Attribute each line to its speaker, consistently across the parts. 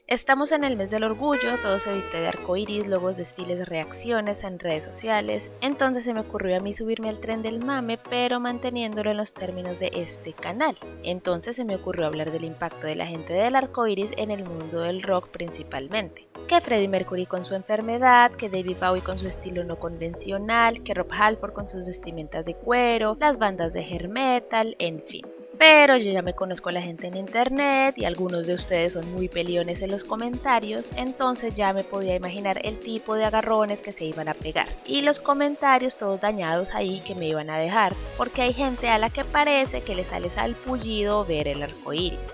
Speaker 1: Estamos en el mes del orgullo, todo se viste de arcoiris, logos, desfiles, reacciones en redes sociales, entonces se me ocurrió a mí subirme al tren del mame, pero manteniéndolo en los términos de este canal. Entonces se me ocurrió hablar del impacto de la gente del arcoiris en el mundo del rock principalmente. Que Freddie Mercury con su enfermedad, que David Bowie con su estilo no convencional, que Rob Halford con sus vestimentas de cuero, las bandas de hair metal, en fin. Pero yo ya me conozco a la gente en internet y algunos de ustedes son muy peliones en los comentarios, entonces ya me podía imaginar el tipo de agarrones que se iban a pegar y los comentarios todos dañados ahí que me iban a dejar, porque hay gente a la que parece que le sale salpullido ver el arco iris.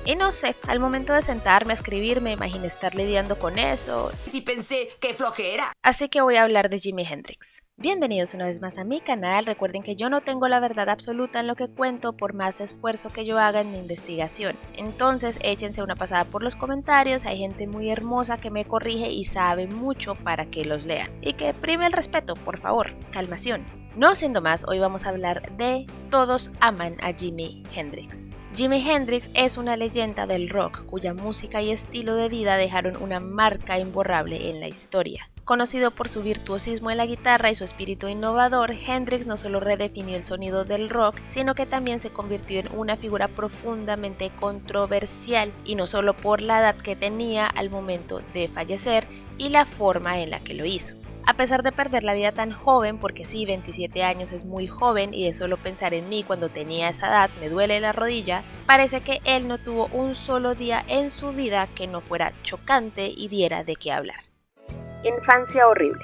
Speaker 1: Y no sé, al momento de sentarme a escribir me imaginé estar lidiando con eso.
Speaker 2: Sí pensé, ¡qué flojera!
Speaker 1: Así que voy a hablar de Jimi Hendrix. Bienvenidos una vez más a mi canal, recuerden que yo no tengo la verdad absoluta en lo que cuento por más esfuerzo que yo haga en mi investigación. Entonces échense una pasada por los comentarios, hay gente muy hermosa que me corrige y sabe mucho para que los lean. Y que prime el respeto, por favor, calmación. No siendo más, hoy vamos a hablar de Todos aman a Jimi Hendrix. Jimi Hendrix es una leyenda del rock cuya música y estilo de vida dejaron una marca imborrable en la historia. Conocido por su virtuosismo en la guitarra y su espíritu innovador, Hendrix no solo redefinió el sonido del rock, sino que también se convirtió en una figura profundamente controversial, y no solo por la edad que tenía al momento de fallecer y la forma en la que lo hizo. A pesar de perder la vida tan joven, porque sí, 27 años es muy joven y de solo pensar en mí cuando tenía esa edad me duele la rodilla, parece que él no tuvo un solo día en su vida que no fuera chocante y diera de qué hablar. Infancia horrible.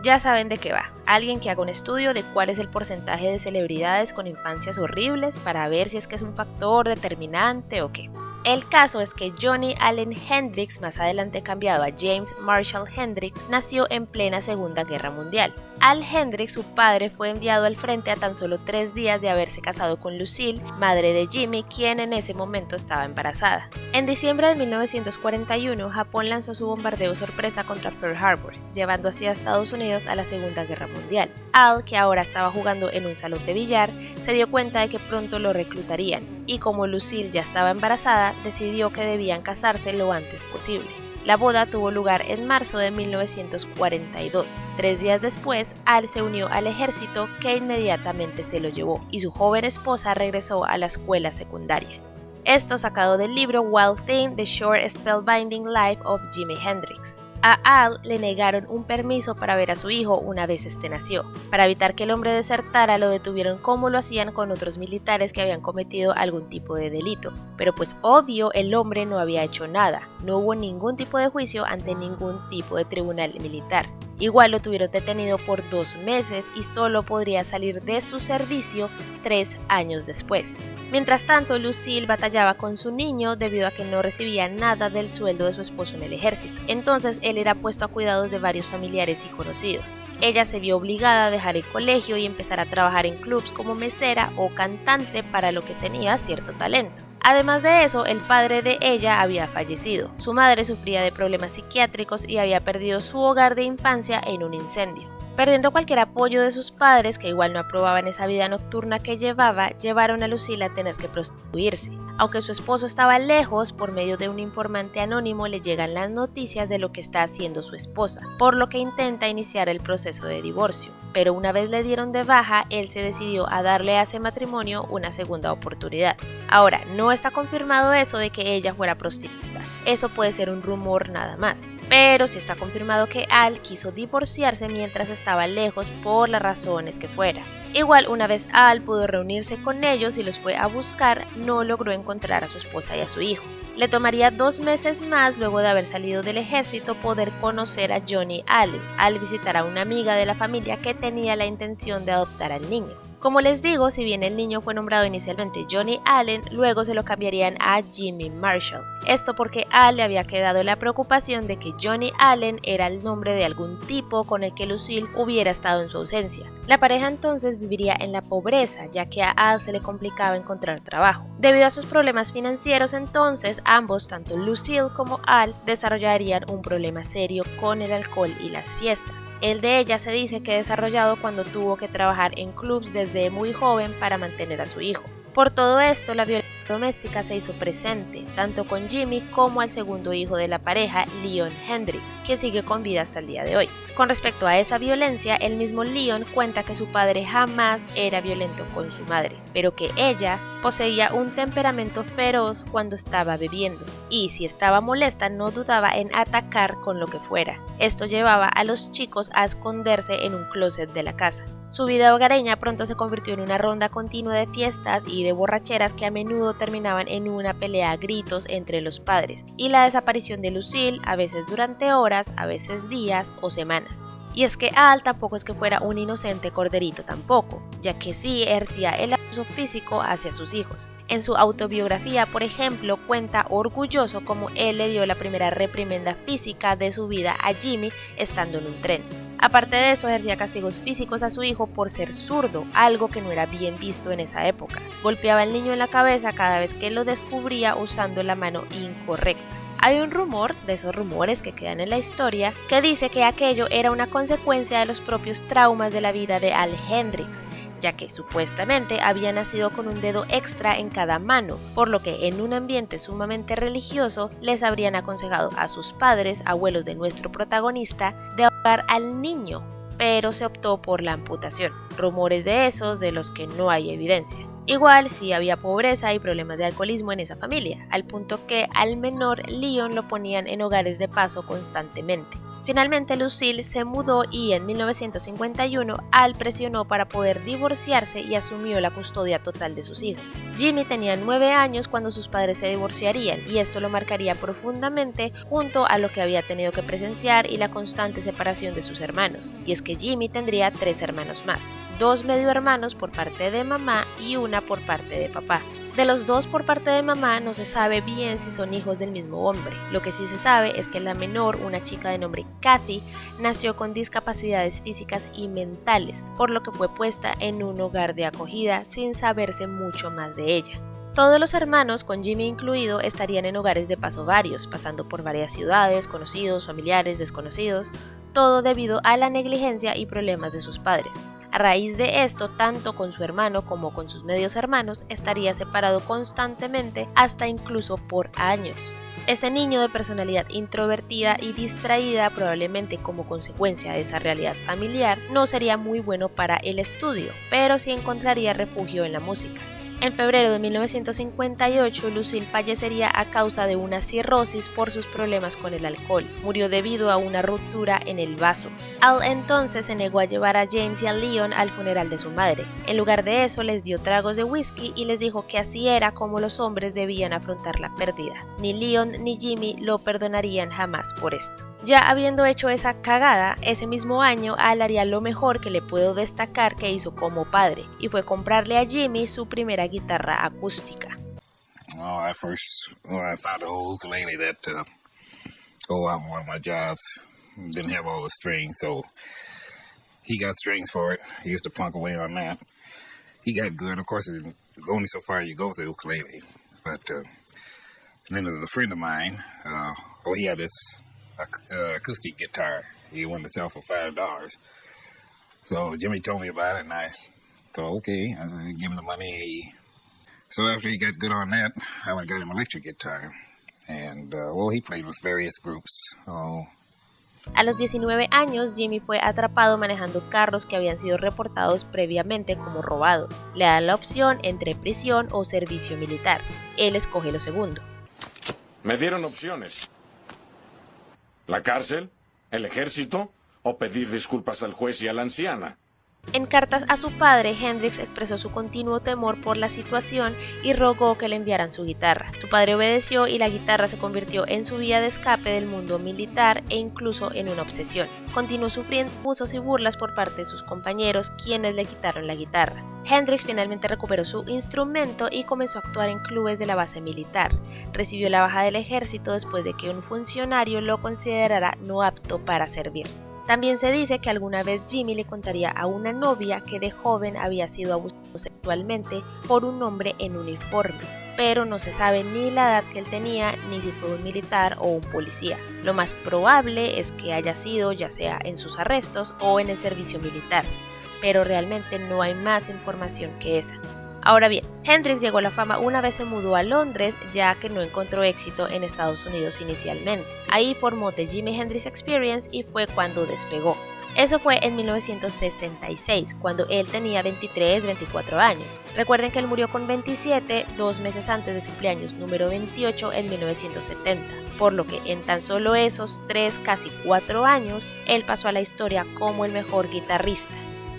Speaker 1: Ya saben de qué va. Alguien que haga un estudio de cuál es el porcentaje de celebridades con infancias horribles para ver si es que es un factor determinante o qué. El caso es que Johnny Allen Hendrix, más adelante cambiado a James Marshall Hendrix, nació en plena Segunda Guerra Mundial. Al Hendrix, su padre, fue enviado al frente a tan solo 3 días de haberse casado con Lucille, madre de Jimmy, quien en ese momento estaba embarazada. En diciembre de 1941, Japón lanzó su bombardeo sorpresa contra Pearl Harbor, llevando así a Estados Unidos a la Segunda Guerra Mundial. Al, que ahora estaba jugando en un salón de billar, se dio cuenta de que pronto lo reclutarían, y como Lucille ya estaba embarazada, decidió que debían casarse lo antes posible. La boda tuvo lugar en marzo de 1942. 3 días después, Al se unió al ejército, que inmediatamente se lo llevó, y su joven esposa regresó a la escuela secundaria. Esto sacado del libro Wild Thing: The Short Spellbinding Life of Jimi Hendrix. A Al le negaron un permiso para ver a su hijo una vez este nació. Para evitar que el hombre desertara, lo detuvieron como lo hacían con otros militares que habían cometido algún tipo de delito. Pero pues obvio, el hombre no había hecho nada. No hubo ningún tipo de juicio ante ningún tipo de tribunal militar. Igual lo tuvieron detenido por 2 meses y solo podría salir de su servicio 3 años después. Mientras tanto, Lucille batallaba con su niño debido a que no recibía nada del sueldo de su esposo en el ejército. Entonces él era puesto a cuidados de varios familiares y conocidos. Ella se vio obligada a dejar el colegio y empezar a trabajar en clubs como mesera o cantante, para lo que tenía cierto talento. Además de eso, el padre de ella había fallecido. Su madre sufría de problemas psiquiátricos y había perdido su hogar de infancia en un incendio. Perdiendo cualquier apoyo de sus padres, que igual no aprobaban esa vida nocturna que llevaba, llevaron a Lucille a tener que prostituirse. Aunque su esposo estaba lejos, por medio de un informante anónimo le llegan las noticias de lo que está haciendo su esposa, por lo que intenta iniciar el proceso de divorcio. Pero una vez le dieron de baja, él se decidió a darle a ese matrimonio una segunda oportunidad. Ahora, no está confirmado eso de que ella fuera prostituta. Eso puede ser un rumor nada más, pero sí está confirmado que Al quiso divorciarse mientras estaba lejos por las razones que fuera. Igual, una vez Al pudo reunirse con ellos y los fue a buscar, no logró encontrar a su esposa y a su hijo. Le tomaría 2 meses más luego de haber salido del ejército poder conocer a Johnny Allen al visitar a una amiga de la familia que tenía la intención de adoptar al niño. Como les digo, si bien el niño fue nombrado inicialmente Johnny Allen, luego se lo cambiarían a Jimmy Marshall. Esto porque a Al le había quedado la preocupación de que Johnny Allen era el nombre de algún tipo con el que Lucille hubiera estado en su ausencia. La pareja entonces viviría en la pobreza, ya que a Al se le complicaba encontrar trabajo. Debido a sus problemas financieros entonces, ambos, tanto Lucille como Al, desarrollarían un problema serio con el alcohol y las fiestas. El de ella se dice que desarrollado cuando tuvo que trabajar en clubs desde muy joven para mantener a su hijo. Por todo esto, la violencia doméstica se hizo presente, tanto con Jimi como al segundo hijo de la pareja, Leon Hendrix, que sigue con vida hasta el día de hoy. Con respecto a esa violencia, el mismo Leon cuenta que su padre jamás era violento con su madre, pero que ella poseía un temperamento feroz cuando estaba bebiendo, y si estaba molesta no dudaba en atacar con lo que fuera. Esto llevaba a los chicos a esconderse en un closet de la casa. Su vida hogareña pronto se convirtió en una ronda continua de fiestas y de borracheras que a menudo terminaban en una pelea a gritos entre los padres, y la desaparición de Lucille, a veces durante horas, a veces días o semanas. Y es que Al tampoco es que fuera un inocente corderito tampoco, ya que sí ejercía el abuso físico hacia sus hijos. En su autobiografía, por ejemplo, cuenta orgulloso cómo él le dio la primera reprimenda física de su vida a Jimi estando en un tren. Aparte de eso, ejercía castigos físicos a su hijo por ser zurdo, algo que no era bien visto en esa época. Golpeaba al niño en la cabeza cada vez que lo descubría usando la mano incorrecta. Hay un rumor, de esos rumores que quedan en la historia, que dice que aquello era una consecuencia de los propios traumas de la vida de Al Hendrix, ya que supuestamente había nacido con un dedo extra en cada mano, por lo que en un ambiente sumamente religioso les habrían aconsejado a sus padres, abuelos de nuestro protagonista, de ahogar al niño, pero se optó por la amputación. Rumores de esos de los que no hay evidencia. Igual sí había pobreza y problemas de alcoholismo en esa familia, al punto que al menor Leon lo ponían en hogares de paso constantemente. Finalmente Lucille se mudó y en 1951 Al presionó para poder divorciarse y asumió la custodia total de sus hijos. Jimi tenía 9 años cuando sus padres se divorciarían y esto lo marcaría profundamente junto a lo que había tenido que presenciar y la constante separación de sus hermanos. Y es que Jimi tendría 3 hermanos más, 2 medio hermanos por parte de mamá y una por parte de papá. De los 2 por parte de mamá no se sabe bien si son hijos del mismo hombre. Lo que sí se sabe es que la menor, una chica de nombre Kathy, nació con discapacidades físicas y mentales, por lo que fue puesta en un hogar de acogida sin saberse mucho más de ella. Todos los hermanos, con Jimi incluido, estarían en hogares de paso varios, pasando por varias ciudades, conocidos, familiares, desconocidos, todo debido a la negligencia y problemas de sus padres. A raíz de esto, tanto con su hermano como con sus medios hermanos, estaría separado constantemente hasta incluso por años. Ese niño de personalidad introvertida y distraída, probablemente como consecuencia de esa realidad familiar, no sería muy bueno para el estudio, pero sí encontraría refugio en la música. En febrero de 1958, Lucille fallecería a causa de una cirrosis por sus problemas con el alcohol. Murió debido a una ruptura en el vaso. Al entonces se negó a llevar a James y a Leon al funeral de su madre. En lugar de eso, les dio tragos de whisky y les dijo que así era como los hombres debían afrontar la pérdida. Ni Leon ni Jimi lo perdonarían jamás por esto. Ya habiendo hecho esa cagada, ese mismo año Al haría lo mejor que le puedo destacar que hizo como padre, y fue comprarle a Jimi su primera guitarra acústica.
Speaker 3: I found a old ukulele that on one of my jobs didn't have all the strings, so he got strings for it. He used to plunk away on that. He got good. Of course, only so far you go with the ukulele. But then there's a friend of mine. He had this acoustic guitar. He wanted to sell for $5. So Jimmy told me about it, and I thought, okay, I give him the money. So after he got good on that, I went and got him an electric guitar. And, he played with various groups.
Speaker 1: A los 19 años, Jimi fue atrapado manejando carros que habían sido reportados previamente como robados. Le dan la opción entre prisión o servicio militar. Él escoge lo segundo.
Speaker 4: Me dieron opciones. ¿La cárcel? ¿El ejército? ¿O pedir disculpas al juez y a la anciana?
Speaker 1: En cartas a su padre, Hendrix expresó su continuo temor por la situación y rogó que le enviaran su guitarra. Su padre obedeció y la guitarra se convirtió en su vía de escape del mundo militar e incluso en una obsesión. Continuó sufriendo abusos y burlas por parte de sus compañeros, quienes le quitaron la guitarra. Hendrix finalmente recuperó su instrumento y comenzó a actuar en clubes de la base militar. Recibió la baja del ejército después de que un funcionario lo considerara no apto para servir. También se dice que alguna vez Jimi le contaría a una novia que de joven había sido abusado sexualmente por un hombre en uniforme, pero no se sabe ni la edad que él tenía ni si fue un militar o un policía. Lo más probable es que haya sido ya sea en sus arrestos o en el servicio militar, pero realmente no hay más información que esa. Ahora bien, Hendrix llegó a la fama una vez se mudó a Londres, ya que no encontró éxito en Estados Unidos inicialmente. Ahí formó The Jimi Hendrix Experience y fue cuando despegó. Eso fue en 1966, cuando él tenía 23-24 años. Recuerden que él murió con 27, 2 meses antes de su cumpleaños número 28 en 1970, por lo que en tan solo esos 3, casi 4 años, él pasó a la historia como el mejor guitarrista.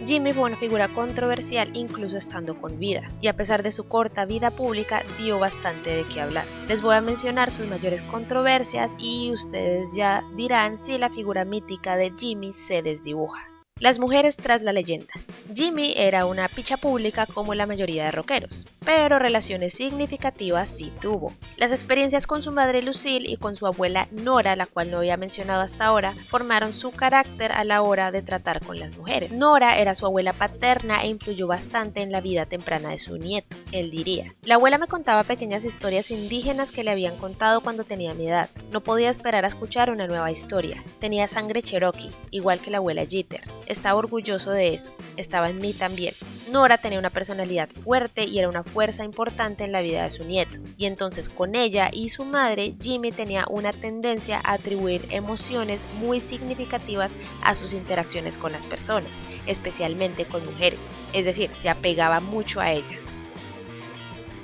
Speaker 1: Jimi fue una figura controversial incluso estando con vida, y a pesar de su corta vida pública dio bastante de qué hablar. Les voy a mencionar sus mayores controversias y ustedes ya dirán si la figura mítica de Jimi se desdibuja. Las mujeres tras la leyenda. Jimi era una picha pública como la mayoría de rockeros, pero relaciones significativas sí tuvo. Las experiencias con su madre Lucille y con su abuela Nora, la cual no había mencionado hasta ahora, formaron su carácter a la hora de tratar con las mujeres. Nora era su abuela paterna e influyó bastante en la vida temprana de su nieto, él diría. La abuela me contaba pequeñas historias indígenas que le habían contado cuando tenía mi edad. No podía esperar a escuchar una nueva historia. Tenía sangre cherokee, igual que la abuela Jeter. Estaba orgulloso de eso, estaba en mí también. Nora tenía una personalidad fuerte y era una fuerza importante en la vida de su nieto, y entonces con ella y su madre, Jimi tenía una tendencia a atribuir emociones muy significativas a sus interacciones con las personas, especialmente con mujeres, es decir, se apegaba mucho a ellas.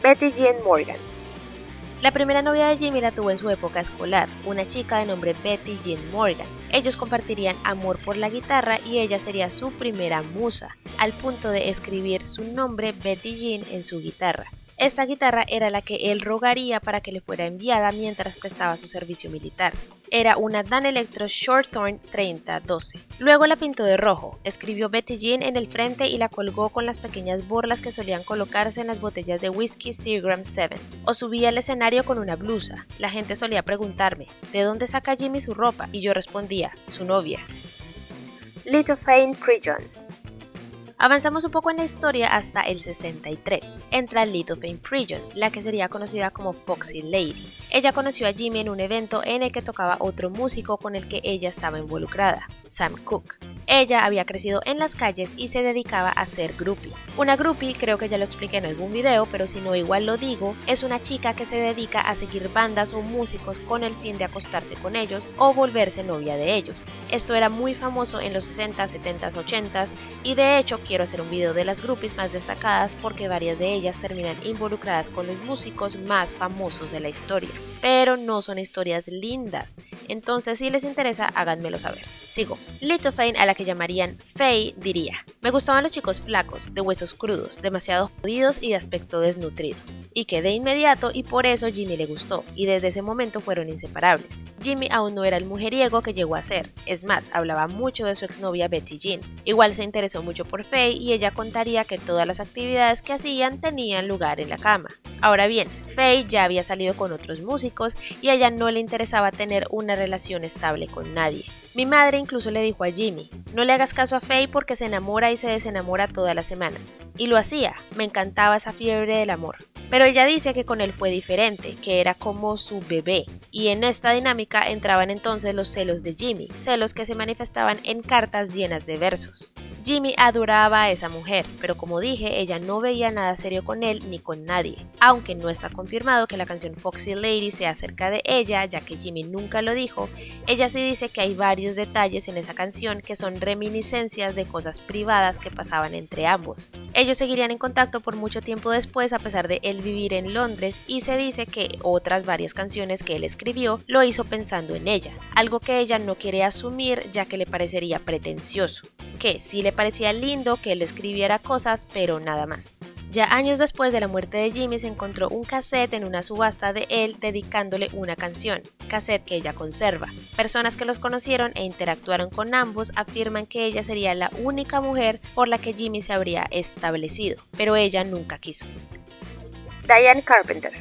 Speaker 1: Betty Jean Morgan. La primera novia de Jimi la tuvo en su época escolar, una chica de nombre Betty Jean Morgan. Ellos compartirían amor por la guitarra y ella sería su primera musa, al punto de escribir su nombre Betty Jean en su guitarra. Esta guitarra era la que él rogaría para que le fuera enviada mientras prestaba su servicio militar. Era una Danelectro Shorthorn 3012. Luego la pintó de rojo, escribió Betty Jean en el frente y la colgó con las pequeñas borlas que solían colocarse en las botellas de whisky Seagram 7. O subía al escenario con una blusa. La gente solía preguntarme, ¿de dónde saca Jimi su ropa? Y yo respondía, su novia. Lithophane Prigyon. Avanzamos un poco en la historia hasta el 63. Entra Lithophane Prigyon, la que sería conocida como Foxy Lady. Ella conoció a Jimi en un evento en el que tocaba otro músico con el que ella estaba involucrada, Sam Cooke. Ella había crecido en las calles y se dedicaba a ser groupie. Una groupie, creo que ya lo expliqué en algún video, pero si no igual lo digo, es una chica que se dedica a seguir bandas o músicos con el fin de acostarse con ellos o volverse novia de ellos. Esto era muy famoso en los 60s, 70s, 80s y de hecho quiero hacer un video de las groupies más destacadas porque varias de ellas terminan involucradas con los músicos más famosos de la historia. Pero no son historias lindas, entonces si les interesa háganmelo saber. Sigo. Lithophane, a la que llamarían Faye, diría: me gustaban los chicos flacos, de huesos crudos, demasiado jodidos y de aspecto desnutrido. Y que de inmediato y por eso Jimi le gustó, y desde ese momento fueron inseparables. Jimi aún no era el mujeriego que llegó a ser, es más, hablaba mucho de su exnovia Betty Jean. Igual se interesó mucho por Faye y ella contaría que todas las actividades que hacían tenían lugar en la cama. Ahora bien, Faye ya había salido con otros músicos y a ella no le interesaba tener una relación estable con nadie. Mi madre incluso le dijo a Jimi: no le hagas caso a Faye porque se enamora y se desenamora todas las semanas. Y lo hacía, me encantaba esa fiebre del amor. Pero ella dice que con él fue diferente, que era como su bebé. Y en esta dinámica entraban entonces los celos de Jimi, celos que se manifestaban en cartas llenas de versos. Jimi adoraba a esa mujer, pero como dije, ella no veía nada serio con él ni con nadie. Aunque no está confirmado que la canción Foxy Lady sea acerca de ella, ya que Jimi nunca lo dijo, ella sí dice que hay varios detalles en esa canción que son reminiscencias de cosas privadas que pasaban entre ambos. Ellos seguirían en contacto por mucho tiempo después a pesar de él vivir en Londres y se dice que otras varias canciones que él escribió lo hizo pensando en ella, algo que ella no quiere asumir ya que le parecería pretencioso, que sí le parecía lindo que él escribiera cosas pero nada más. Ya años después de la muerte de Jimi se encontró un cassette en una subasta de él dedicándole una canción, cassette que ella conserva. Personas que los conocieron e interactuaron con ambos afirman que ella sería la única mujer por la que Jimi se habría establecido, pero ella nunca quiso. Diane Carpenter.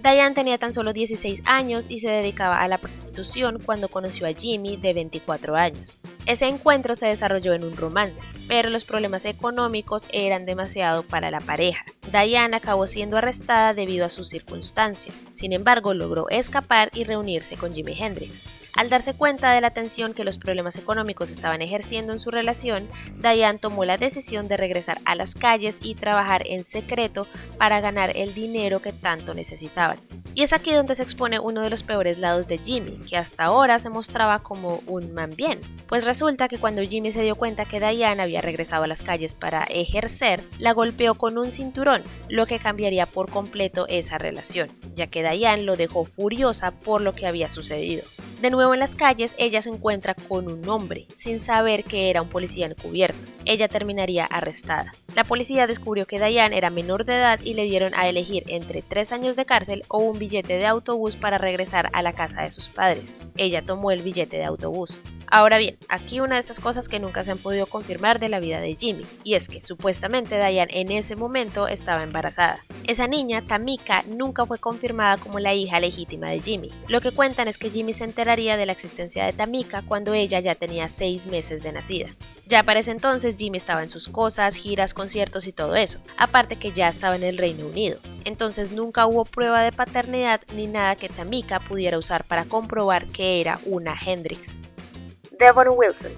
Speaker 1: Diane tenía tan solo 16 años y se dedicaba a la prostitución cuando conoció a Jimi de 24 años. Ese encuentro se desarrolló en un romance, pero los problemas económicos eran demasiado para la pareja. Diane acabó siendo arrestada debido a sus circunstancias, sin embargo logró escapar y reunirse con Jimi Hendrix. Al darse cuenta de la tensión que los problemas económicos estaban ejerciendo en su relación, Diane tomó la decisión de regresar a las calles y trabajar en secreto para ganar el dinero que tanto necesitaban. Y es aquí donde se expone uno de los peores lados de Jimmy, que hasta ahora se mostraba como un man bien. Pues resulta que cuando Jimmy se dio cuenta que Diane había regresado a las calles para ejercer, la golpeó con un cinturón, lo que cambiaría por completo esa relación, ya que Diane lo dejó furiosa por lo que había sucedido. De nuevo en las calles, ella se encuentra con un hombre, sin saber que era un policía encubierto. Ella terminaría arrestada. La policía descubrió que Diane era menor de edad y le dieron a elegir entre 3 años de cárcel o un billete de autobús para regresar a la casa de sus padres. Ella tomó el billete de autobús. Ahora bien, aquí una de estas cosas que nunca se han podido confirmar de la vida de Jimmy, y es que supuestamente Diane en ese momento estaba embarazada. Esa niña, Tamika, nunca fue confirmada como la hija legítima de Jimmy. Lo que cuentan es que Jimmy se enteraría de la existencia de Tamika cuando ella ya tenía 6 meses de nacida. Ya para ese entonces Jimmy estaba en sus cosas, giras, conciertos y todo eso, aparte que ya estaba en el Reino Unido. Entonces nunca hubo prueba de paternidad ni nada que Tamika pudiera usar para comprobar que era una Hendrix. Devon Wilson.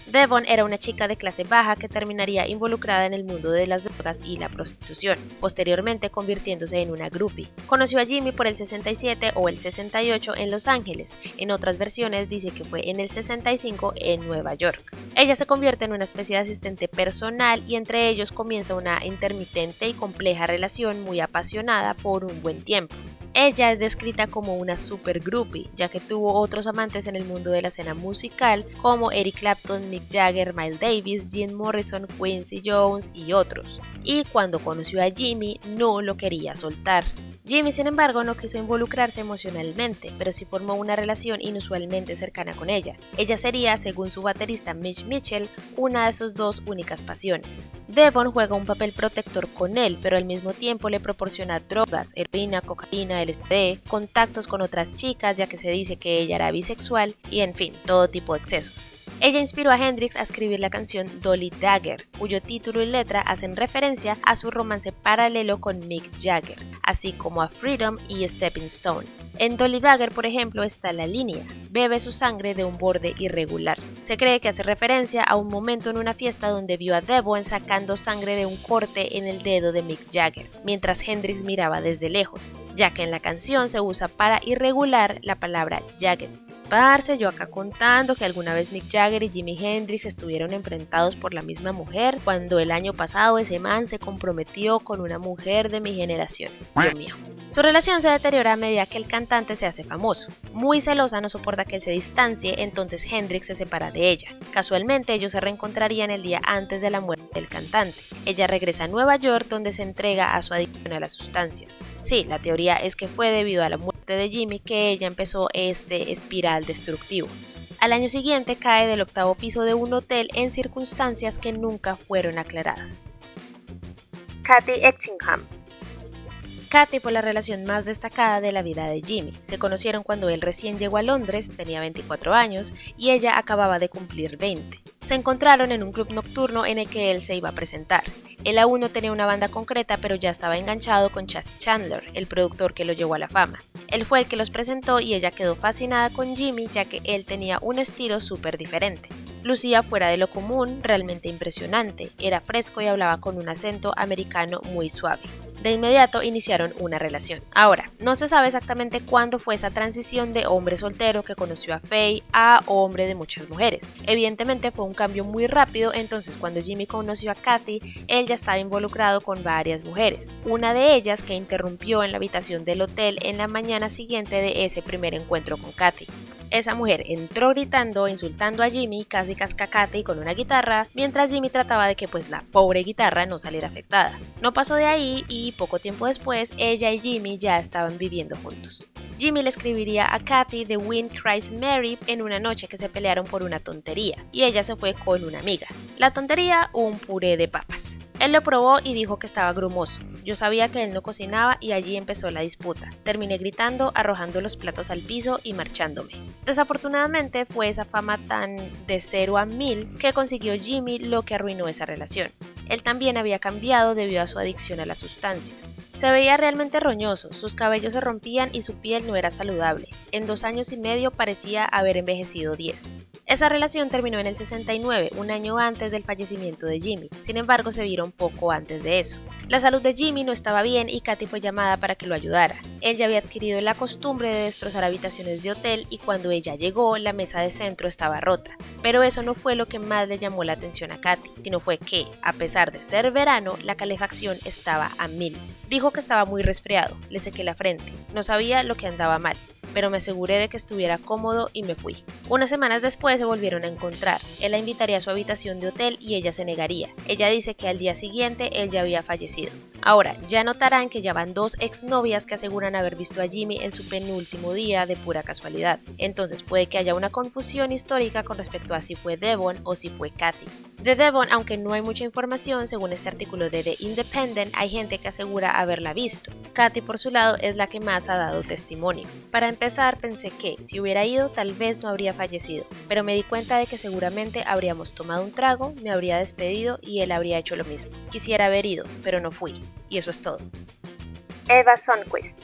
Speaker 1: Devon era una chica de clase baja que terminaría involucrada en el mundo de las drogas y la prostitución, posteriormente convirtiéndose en una groupie. Conoció a Jimmy por el 67 o el 68 en Los Ángeles, en otras versiones dice que fue en el 65 en Nueva York. Ella se convierte en una especie de asistente personal y entre ellos comienza una intermitente y compleja relación muy apasionada por un buen tiempo. Ella es descrita como una super groupie, ya que tuvo otros amantes en el mundo de la escena musical como Eric Clapton, Mick Jagger, Miles Davis, Jim Morrison, Quincy Jones y otros. Y cuando conoció a Jimmy no lo quería soltar. Jimmy, sin embargo, no quiso involucrarse emocionalmente, pero sí formó una relación inusualmente cercana con ella. Ella sería, según su baterista Mitch Mitchell, una de sus 2 únicas pasiones. Devon juega un papel protector con él, pero al mismo tiempo le proporciona drogas, heroína, cocaína, LSD, contactos con otras chicas, ya que se dice que ella era bisexual, y en fin, todo tipo de excesos. Ella inspiró a Hendrix a escribir la canción Dolly Dagger, cuyo título y letra hacen referencia a su romance paralelo con Mick Jagger, así como a Freedom y Stepping Stone. En Dolly Dagger, por ejemplo, está la línea, bebe su sangre de un borde irregular. Se cree que hace referencia a un momento en una fiesta donde vio a Devon sacando sangre de un corte en el dedo de Mick Jagger, mientras Hendrix miraba desde lejos, ya que en la canción se usa para irregular la palabra jagged. Parce, yo acá contando que alguna vez Mick Jagger y Jimi Hendrix estuvieron enfrentados por la misma mujer, cuando el año pasado ese man se comprometió con una mujer de mi generación. Dios mío. Su relación se deteriora a medida que el cantante se hace famoso. Muy celosa, no soporta que él se distancie, entonces Hendrix se separa de ella. Casualmente ellos se reencontrarían el día antes de la muerte del cantante. Ella regresa a Nueva York donde se entrega a su adicción a las sustancias. Sí, la teoría es que fue debido a la muerte de Jimmy que ella empezó este espiral destructivo. Al año siguiente cae del 8º piso de un hotel en circunstancias que nunca fueron aclaradas. Kathy Etchingham. Kathy fue la relación más destacada de la vida de Jimmy. Se conocieron cuando él recién llegó a Londres, tenía 24 años, y ella acababa de cumplir 20. Se encontraron en un club nocturno en el que él se iba a presentar. Él aún no tenía una banda concreta, pero ya estaba enganchado con Chas Chandler, el productor que lo llevó a la fama. Él fue el que los presentó y ella quedó fascinada con Jimmy, ya que él tenía un estilo súper diferente. Lucía fuera de lo común, realmente impresionante, era fresco y hablaba con un acento americano muy suave. De inmediato iniciaron una relación. Ahora, no se sabe exactamente cuándo fue esa transición de hombre soltero que conoció a Faye a hombre de muchas mujeres. Evidentemente fue un cambio muy rápido, entonces cuando Jimmy conoció a Kathy, él ya estaba involucrado con varias mujeres. Una de ellas que interrumpió en la habitación del hotel en la mañana siguiente de ese primer encuentro con Kathy. Esa mujer entró gritando, insultando a Jimmy, casi casca a Kathy con una guitarra, mientras Jimmy trataba de que la pobre guitarra no saliera afectada. No pasó de ahí y poco tiempo después ella y Jimmy ya estaban viviendo juntos. Jimmy le escribiría a Kathy The Wind Cries Mary en una noche que se pelearon por una tontería, y ella se fue con una amiga. La tontería, un puré de papas. Él lo probó y dijo que estaba grumoso. Yo sabía que él no cocinaba y allí empezó la disputa. Terminé gritando, arrojando los platos al piso y marchándome. Desafortunadamente fue esa fama tan de 0 a 1000 que consiguió Jimmy lo que arruinó esa relación. Él también había cambiado debido a su adicción a las sustancias. Se veía realmente roñoso, sus cabellos se rompían y su piel no era saludable. En 2 años y medio parecía haber envejecido 10. Esa relación terminó en el 69, un año antes del fallecimiento de Jimmy. Sin embargo, se vieron poco antes de eso. La salud de Jimmy no estaba bien y Katy fue llamada para que lo ayudara. Él ya había adquirido la costumbre de destrozar habitaciones de hotel y cuando ella llegó, la mesa de centro estaba rota. Pero eso no fue lo que más le llamó la atención a Katy, sino fue que, a pesar de ser verano, la calefacción estaba a 1000. Dijo que estaba muy resfriado, le sequé la frente, no sabía lo que andaba mal, pero me aseguré de que estuviera cómodo y me fui. Unas semanas después se volvieron a encontrar. Él la invitaría a su habitación de hotel y ella se negaría. Ella dice que al día siguiente él ya había fallecido. Ahora, ya notarán que ya van 2 exnovias que aseguran haber visto a Jimmy en su penúltimo día de pura casualidad. Entonces puede que haya una confusión histórica con respecto a si fue Devon o si fue Katy. De Devon, aunque no hay mucha información, según este artículo de The Independent, hay gente que asegura haberla visto. Katy, por su lado, es la que más ha dado testimonio. Para empezar, pensé que, si hubiera ido, tal vez no habría fallecido, pero me di cuenta de que seguramente habríamos tomado un trago, me habría despedido y él habría hecho lo mismo. Quisiera haber ido, pero no fui. Y eso es todo. Eva Sundquist.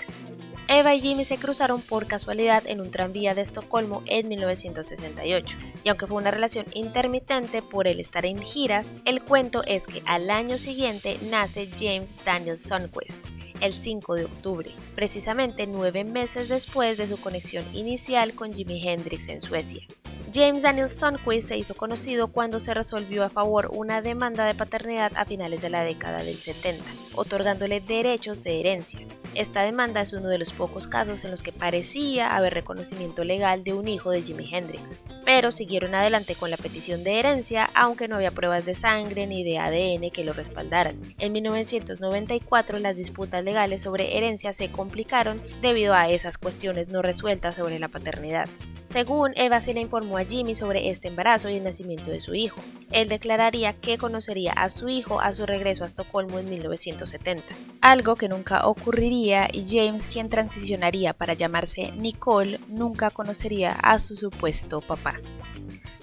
Speaker 1: Eva y Jimmy se cruzaron por casualidad en un tranvía de Estocolmo en 1968, y aunque fue una relación intermitente por el estar en giras, el cuento es que al año siguiente nace James Daniel Sundquist, el 5 de octubre, precisamente 9 meses después de su conexión inicial con Jimi Hendrix en Suecia. James Daniel Sundquist se hizo conocido cuando se resolvió a favor una demanda de paternidad a finales de la década del 70, otorgándole derechos de herencia. Esta demanda es uno de los pocos casos en los que parecía haber reconocimiento legal de un hijo de Jimi Hendrix, pero siguieron adelante con la petición de herencia, aunque no había pruebas de sangre ni de ADN que lo respaldaran. En 1994 las disputas legales sobre herencia se complicaron debido a esas cuestiones no resueltas sobre la paternidad. Según Eva, se le informó a Jimmy sobre este embarazo y el nacimiento de su hijo. Él declararía que conocería a su hijo a su regreso a Estocolmo en 1970, algo que nunca ocurriría, y James, quien transicionaría para llamarse Nicole, nunca conocería a su supuesto papá.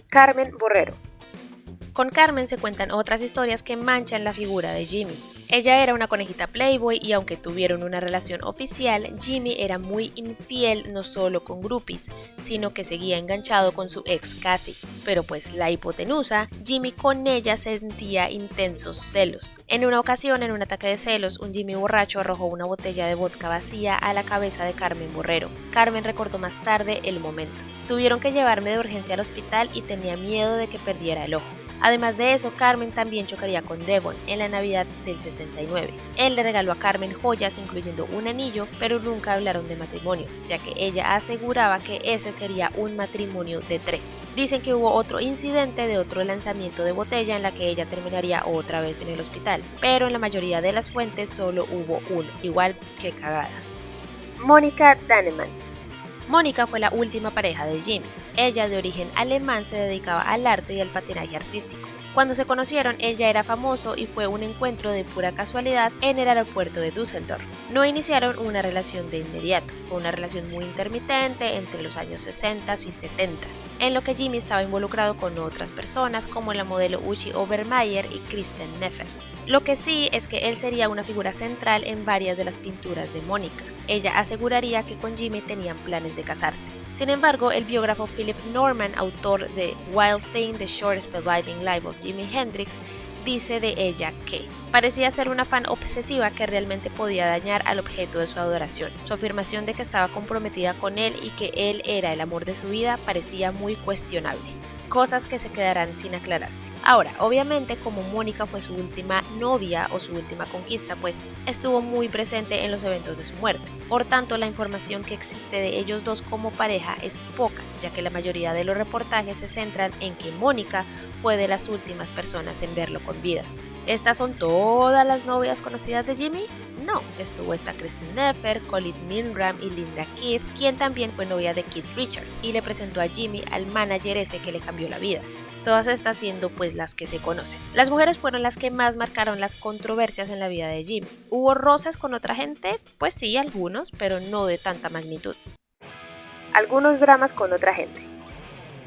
Speaker 1: Carmen Borrero. Con Carmen se cuentan otras historias que manchan la figura de Jimmy. Ella era una conejita playboy y aunque tuvieron una relación oficial, Jimmy era muy infiel no solo con groupies, sino que seguía enganchado con su ex Katy. Pero pues la hipotenusa, Jimmy con ella sentía intensos celos. En una ocasión, en un ataque de celos, un Jimmy borracho arrojó una botella de vodka vacía a la cabeza de Carmen Borrero. Carmen recordó más tarde el momento. Tuvieron que llevarme de urgencia al hospital y tenía miedo de que perdiera el ojo. Además de eso, Carmen también chocaría con Devon en la Navidad del 69. Él le regaló a Carmen joyas incluyendo un anillo, pero nunca hablaron de matrimonio, ya que ella aseguraba que ese sería un matrimonio de 3. Dicen que hubo otro incidente de otro lanzamiento de botella en la que ella terminaría otra vez en el hospital, pero en la mayoría de las fuentes solo hubo uno, igual que cagada. Monika Dannemann. Mónica fue la última pareja de Jimmy. Ella, de origen alemán, se dedicaba al arte y al patinaje artístico. Cuando se conocieron, él ya era famoso y fue un encuentro de pura casualidad en el aeropuerto de Düsseldorf. No iniciaron una relación de inmediato, fue una relación muy intermitente entre los años 60 y 70, en lo que Jimmy estaba involucrado con otras personas como la modelo Uschi Obermeier y Kristen Neffer. Lo que sí es que él sería una figura central en varias de las pinturas de Mónica. Ella aseguraría que con Jimmy tenían planes de casarse. Sin embargo, el biógrafo Philip Norman, autor de Wild Thing, The Short Spellbinding Life of Jimi Hendrix, dice de ella que parecía ser una fan obsesiva que realmente podía dañar al objeto de su adoración. Su afirmación de que estaba comprometida con él y que él era el amor de su vida parecía muy cuestionable. Cosas que se quedarán sin aclararse. Ahora, obviamente, como Mónica fue su última novia o su última conquista, pues estuvo muy presente en los eventos de su muerte. Por tanto, la información que existe de ellos dos como pareja es poca, ya que la mayoría de los reportajes se centran en que Mónica fue de las últimas personas en verlo con vida. ¿Estas son todas las novias conocidas de Jimmy? No, estuvo esta Kristen Neffer, Colin Milgram y Linda Kidd, quien también fue novia de Keith Richards y le presentó a Jimmy al manager ese que le cambió la vida. Todas estas siendo pues las que se conocen. Las mujeres fueron las que más marcaron las controversias en la vida de Jimmy. ¿Hubo roces con otra gente? Pues sí, algunos, pero no de tanta magnitud. Algunos dramas con otra gente.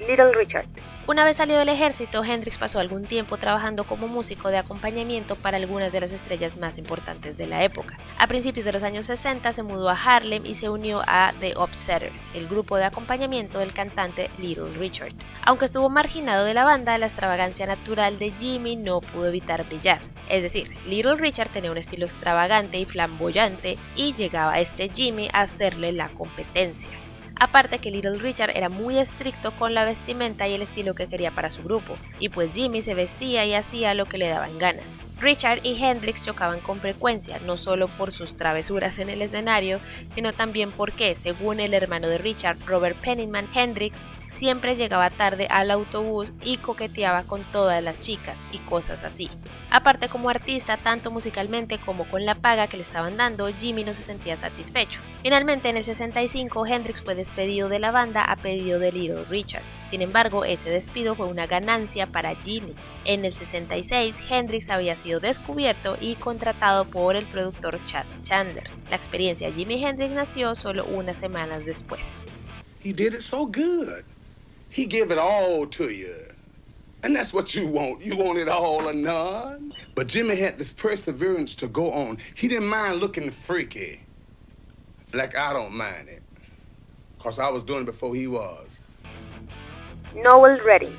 Speaker 1: Little Richard. Una vez salió del ejército, Hendrix pasó algún tiempo trabajando como músico de acompañamiento para algunas de las estrellas más importantes de la época. A principios de los años 60 se mudó a Harlem y se unió a The Upsetters, el grupo de acompañamiento del cantante Little Richard. Aunque estuvo marginado de la banda, la extravagancia natural de Jimmy no pudo evitar brillar. Es decir, Little Richard tenía un estilo extravagante y flamboyante y llegaba este Jimmy a hacerle la competencia. Aparte que Little Richard era muy estricto con la vestimenta y el estilo que quería para su grupo, y pues Jimmy se vestía y hacía lo que le daba en gana. Richard y Hendrix chocaban con frecuencia, no solo por sus travesuras en el escenario, sino también porque, según el hermano de Richard, Robert Penniman, Hendrix siempre llegaba tarde al autobús y coqueteaba con todas las chicas y cosas así. Aparte, como artista, tanto musicalmente como con la paga que le estaban dando, Jimmy no se sentía satisfecho. Finalmente, en el 65, Hendrix fue despedido de la banda a pedido de Little Richard. Sin embargo, ese despido fue una ganancia para Jimmy. En el 66, Hendrix había sido descubierto y contratado por el productor Chas Chandler. La experiencia Jimi Hendrix nació solo unas semanas después.
Speaker 5: He did it so good. He gave it all to you. And that's what you want. You want it all or none. But Jimmy had this perseverance to go on. He didn't mind looking freaky. Like I don't mind it. Because I was doing it before he was.
Speaker 1: Noel Redding.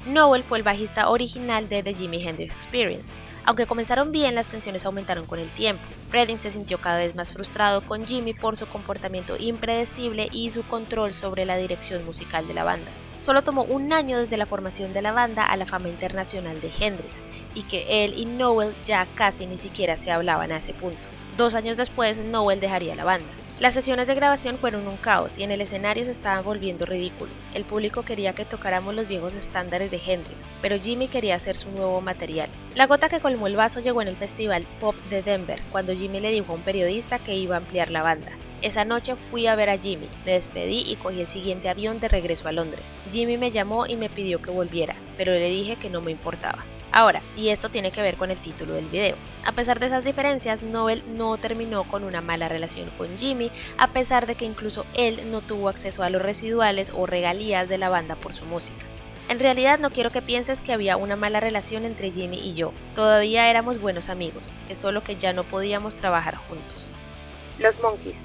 Speaker 1: Noel fue el bajista original de The Jimi Hendrix Experience. Aunque comenzaron bien, las tensiones aumentaron con el tiempo. Redding se sintió cada vez más frustrado con Jimmy por su comportamiento impredecible y su control sobre la dirección musical de la banda. Solo tomó un año desde la formación de la banda a la fama internacional de Hendrix, y que él y Noel ya casi ni siquiera se hablaban a ese punto. 2 años después, Noel dejaría la banda. Las sesiones de grabación fueron un caos y en el escenario se estaba volviendo ridículo. El público quería que tocáramos los viejos estándares de Hendrix, pero Jimmy quería hacer su nuevo material. La gota que colmó el vaso llegó en el Festival Pop de Denver, cuando Jimmy le dijo a un periodista que iba a ampliar la banda. Esa noche fui a ver a Jimmy, me despedí y cogí el siguiente avión de regreso a Londres. Jimmy me llamó y me pidió que volviera, pero le dije que no me importaba. Ahora, y esto tiene que ver con el título del video. A pesar de esas diferencias, Noel no terminó con una mala relación con Jimmy, a pesar de que incluso él no tuvo acceso a los residuales o regalías de la banda por su música. En realidad no quiero que pienses que había una mala relación entre Jimmy y yo, todavía éramos buenos amigos, es solo que ya no podíamos trabajar juntos. Los Monkees.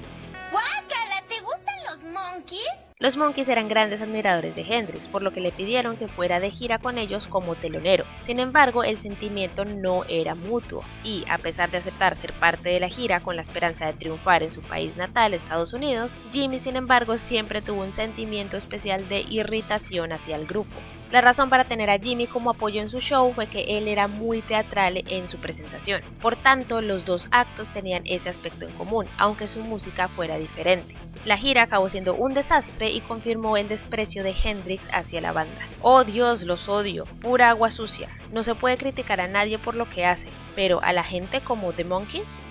Speaker 6: ¡Guácala! ¿Te gustan los Monkees?
Speaker 1: Los Monkees eran grandes admiradores de Hendrix, por lo que le pidieron que fuera de gira con ellos como telonero. Sin embargo, el sentimiento no era mutuo, y a pesar de aceptar ser parte de la gira con la esperanza de triunfar en su país natal, Estados Unidos, Jimmy, sin embargo, siempre tuvo un sentimiento especial de irritación hacia el grupo. La razón para tener a Jimmy como apoyo en su show fue que él era muy teatral en su presentación. Por tanto, los dos actos tenían ese aspecto en común, aunque su música fuera diferente. La gira acabó siendo un desastre y confirmó el desprecio de Hendrix hacia la banda. ¡Oh Dios, los odio! Pura agua sucia. No se puede criticar a nadie por lo que hace, pero a la gente como The Monkees.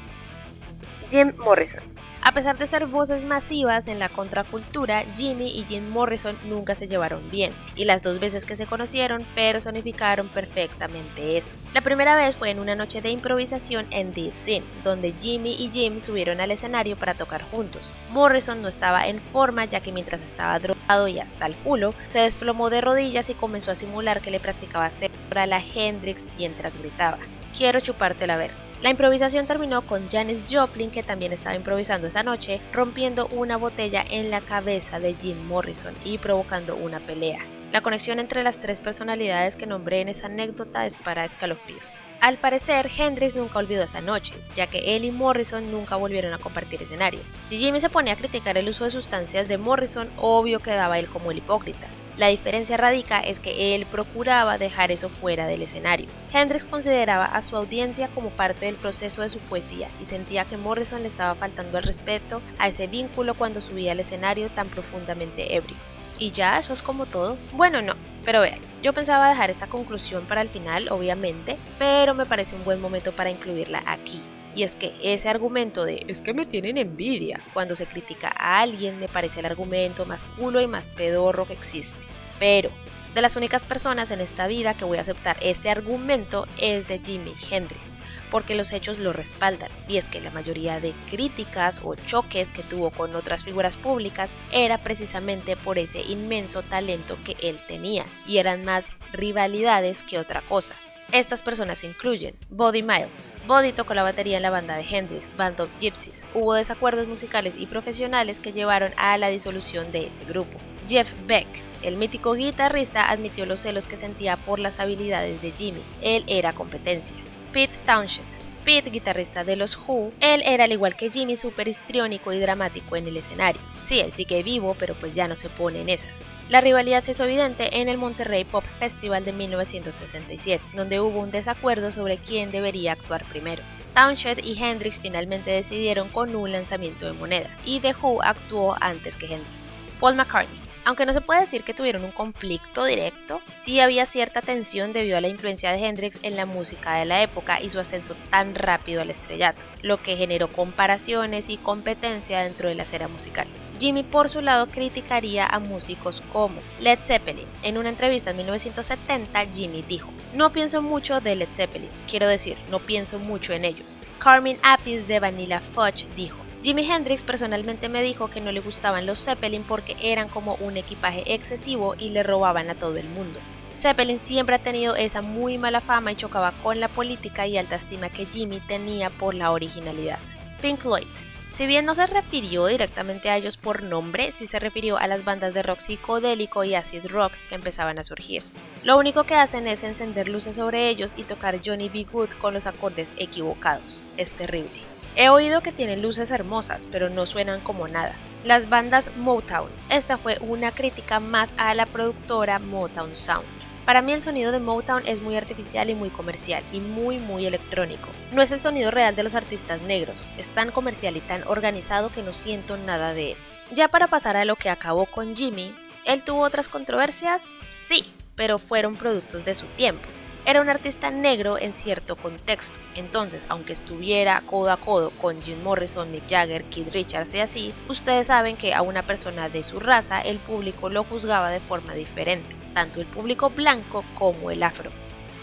Speaker 1: Jim Morrison. A pesar de ser voces masivas en la contracultura, Jimmy y Jim Morrison nunca se llevaron bien, y las 2 veces que se conocieron personificaron perfectamente eso. La primera vez fue en una noche de improvisación en This Scene, donde Jimmy y Jim subieron al escenario para tocar juntos. Morrison no estaba en forma, ya que mientras estaba drogado y hasta el culo, se desplomó de rodillas y comenzó a simular que le practicaba sexo oral a Hendrix mientras gritaba: "Quiero chupártela a ver". La improvisación terminó con Janis Joplin, que también estaba improvisando esa noche, rompiendo una botella en la cabeza de Jim Morrison y provocando una pelea. La conexión entre las 3 personalidades que nombré en esa anécdota es para escalofríos. Al parecer, Hendrix nunca olvidó esa noche, ya que él y Morrison nunca volvieron a compartir escenario. Si Jimmy se ponía a criticar el uso de sustancias de Morrison, obvio quedaba él como el hipócrita. La diferencia radica es que él procuraba dejar eso fuera del escenario. Hendrix consideraba a su audiencia como parte del proceso de su poesía y sentía que Morrison le estaba faltando el respeto a ese vínculo cuando subía al escenario tan profundamente ebrio. ¿Y ya eso es como todo? Bueno, no, pero vean, yo pensaba dejar esta conclusión para el final, obviamente, pero me parece un buen momento para incluirla aquí. Y es que ese argumento de "es que me tienen envidia" cuando se critica a alguien me parece el argumento más culo y más pedorro que existe. Pero de las únicas personas en esta vida que voy a aceptar ese argumento es de Jimi Hendrix, porque los hechos lo respaldan, y es que la mayoría de críticas o choques que tuvo con otras figuras públicas era precisamente por ese inmenso talento que él tenía, y eran más rivalidades que otra cosa. Estas personas incluyen Buddy Miles. Buddy tocó la batería en la banda de Hendrix, Band of Gypsys. Hubo desacuerdos musicales y profesionales que llevaron a la disolución de ese grupo. Jeff Beck, el mítico guitarrista, admitió los celos que sentía por las habilidades de Jimmy. Él era competencia. Pete Townshend. Pete, guitarrista de los Who, él era al igual que Jimmy súper histriónico y dramático en el escenario. Sí, él sigue vivo, pero pues ya no se pone en esas. La rivalidad se hizo evidente en el Monterrey Pop Festival de 1967, donde hubo un desacuerdo sobre quién debería actuar primero. Townshend y Hendrix finalmente decidieron con un lanzamiento de moneda, y The Who actuó antes que Hendrix. Paul McCartney. Aunque no se puede decir que tuvieron un conflicto directo, sí había cierta tensión debido a la influencia de Hendrix en la música de la época y su ascenso tan rápido al estrellato, lo que generó comparaciones y competencia dentro de la escena musical. Jimmy, por su lado, criticaría a músicos como Led Zeppelin. En una entrevista en 1970, Jimmy dijo: "No pienso mucho de Led Zeppelin, quiero decir, no pienso mucho en ellos". Carmine Appice de Vanilla Fudge dijo: "Jimi Hendrix personalmente me dijo que no le gustaban los Zeppelin porque eran como un equipaje excesivo y le robaban a todo el mundo". Zeppelin siempre ha tenido esa muy mala fama y chocaba con la política y alta estima que Jimmy tenía por la originalidad. Pink Floyd. Si bien no se refirió directamente a ellos por nombre, sí se refirió a las bandas de rock psicodélico y acid rock que empezaban a surgir. Lo único que hacen es encender luces sobre ellos y tocar Johnny B. Good con los acordes equivocados. Es terrible. He oído que tienen luces hermosas, pero no suenan como nada. Las bandas Motown. Esta fue una crítica más a la productora Motown Sound. Para mí el sonido de Motown es muy artificial y muy comercial, y muy electrónico. No es el sonido real de los artistas negros, es tan comercial y tan organizado que no siento nada de él. Ya para pasar a lo que acabó con Jimmy, ¿él tuvo otras controversias? Sí, pero fueron productos de su tiempo. Era un artista negro en cierto contexto, entonces aunque estuviera codo a codo con Jim Morrison, Mick Jagger, Keith Richards y así, ustedes saben que a una persona de su raza el público lo juzgaba de forma diferente, tanto el público blanco como el afro.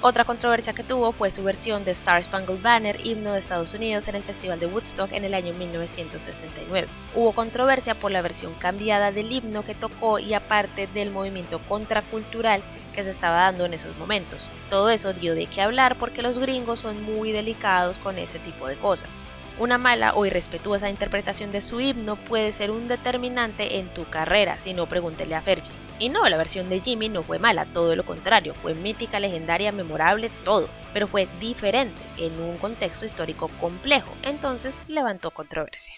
Speaker 1: Otra controversia que tuvo fue su versión de Star Spangled Banner, himno de Estados Unidos, en el Festival de Woodstock en el año 1969. Hubo controversia por la versión cambiada del himno que tocó y aparte del movimiento contracultural que se estaba dando en esos momentos. Todo eso dio de qué hablar porque los gringos son muy delicados con ese tipo de cosas. Una mala o irrespetuosa interpretación de su himno puede ser un determinante en tu carrera, si no, pregúntele a Fergie. Y no, la versión de Jimmy no fue mala, todo lo contrario, fue mítica, legendaria, memorable, todo, pero fue diferente en un contexto histórico complejo, entonces levantó controversia.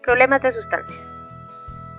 Speaker 1: Problemas de sustancias.